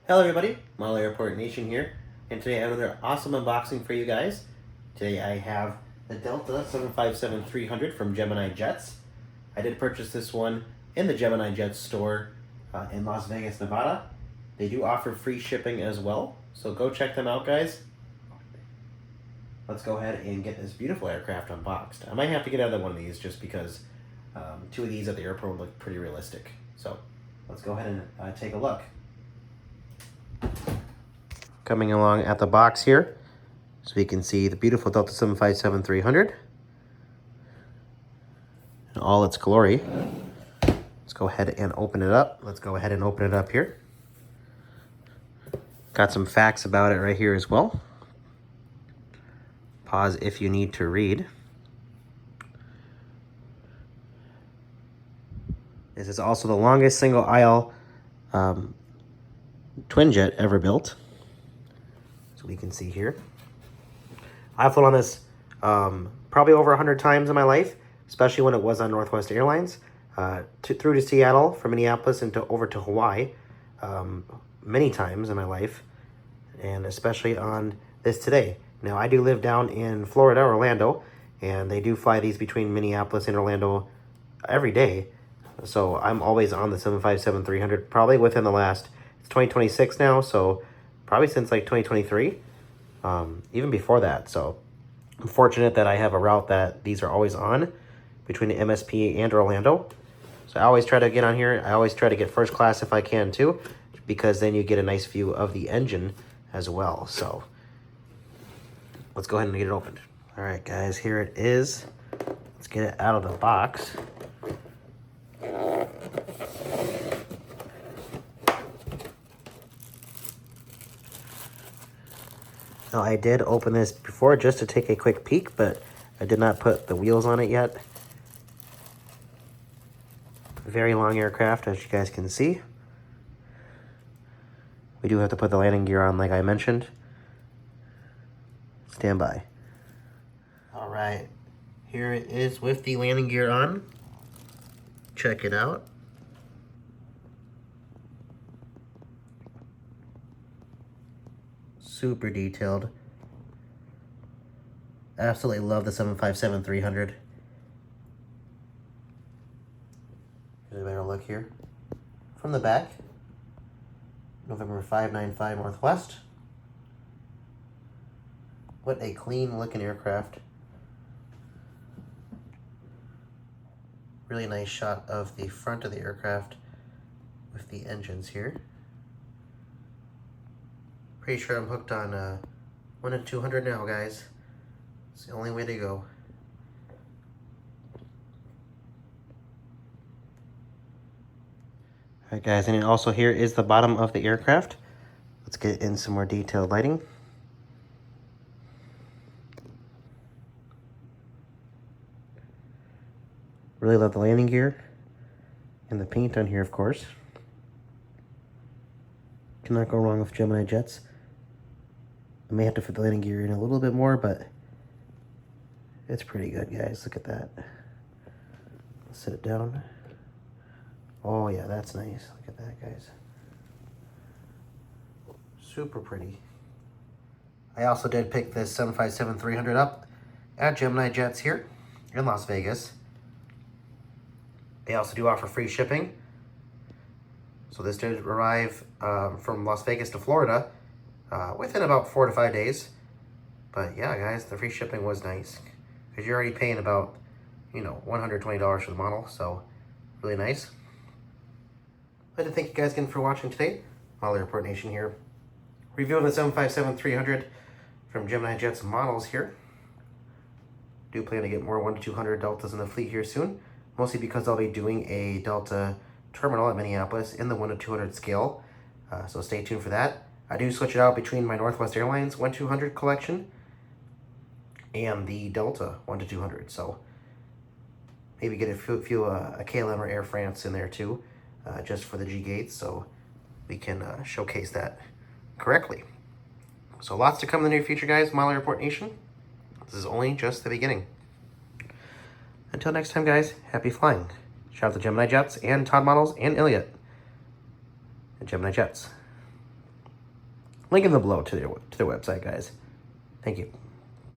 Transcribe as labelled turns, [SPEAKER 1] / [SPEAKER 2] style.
[SPEAKER 1] Hello everybody, Model Airport Nation here, and today I have another awesome unboxing for you guys. Today I have the Delta 757-300 from Gemini Jets. I did purchase this one in the Gemini Jets store in Las Vegas, Nevada. They do offer free shipping as well, so go check them out, guys. Let's go ahead and get this beautiful aircraft unboxed. I might have to get another one of these just because two of these at the airport look pretty realistic. So let's go ahead and take a look. Coming along at the box here, so we can see the beautiful Delta 757-300 in all its glory. Let's go ahead and open it up. Here. Got some facts about it right here as well. Pause if you need to read. This is also the longest single aisle twin jet ever built. So we can see here. I've flown on this probably over 100 times in my life, especially when it was on Northwest Airlines, through to Seattle, from Minneapolis and over to Hawaii, many times in my life, and especially on this today. Now, I do live down in Florida, Orlando, and they do fly these between Minneapolis and Orlando every day. So I'm always on the 757-300, probably within the last, it's 2026 now, so probably since like 2023, even before that. So I'm fortunate that I have a route that these are always on between the MSP and Orlando. So I always try to get on here. I always try to get first class if I can too, because then you get a nice view of the engine as well. So let's go ahead and get it opened. All right, guys, here it is. Let's get it out of the box. Now, I did open this before just to take a quick peek, but I did not put the wheels on it yet. Very long aircraft, as you guys can see. We do have to put the landing gear on, like I mentioned. Stand by. All right, here it is with the landing gear on. Check it out. Super detailed. Absolutely love the 757-300. Get a better look here. From the back, November 595 Northwest. What a clean looking aircraft. Really nice shot of the front of the aircraft with the engines here. Pretty sure I'm hooked on 1 to 200 now, guys. It's the only way to go. Alright, guys, and also here is the bottom of the aircraft. Let's get in some more detailed lighting. Really love the landing gear and the paint on here, of course. Cannot go wrong with Gemini Jets. I may have to fit the landing gear in a little bit more, but it's pretty good, guys. Look at that. Let's set it down. Oh, yeah, that's nice. Look at that, guys. Super pretty. I also did pick this 757-300 up at Gemini Jets here in Las Vegas. They also do offer free shipping. So this did arrive from Las Vegas to Florida within about 4 to 5 days. But yeah, guys, the free shipping was nice because you're already paying about, $120 for the model. So really nice. I'd like to thank you guys again for watching today. Model Airport Nation here, reviewing the 757-300 from Gemini Jets models here. Do plan to get more 1 to 200 Deltas in the fleet here soon, mostly because I'll be doing a Delta terminal at Minneapolis in the 1 to 200 scale. So stay tuned for that. I do switch it out between my Northwest Airlines 1 to 200 collection and the Delta 1 to 200. So maybe get a few a KLM or Air France in there too, just for the G gates, so we can showcase that correctly. So lots to come in the near future, guys. Model Airport Nation. This is only just the beginning. Until next time, guys, happy flying. Shout out to Gemini Jets and Todd Models and Elliot at Gemini Jets. Link in the below to their website, guys. Thank you.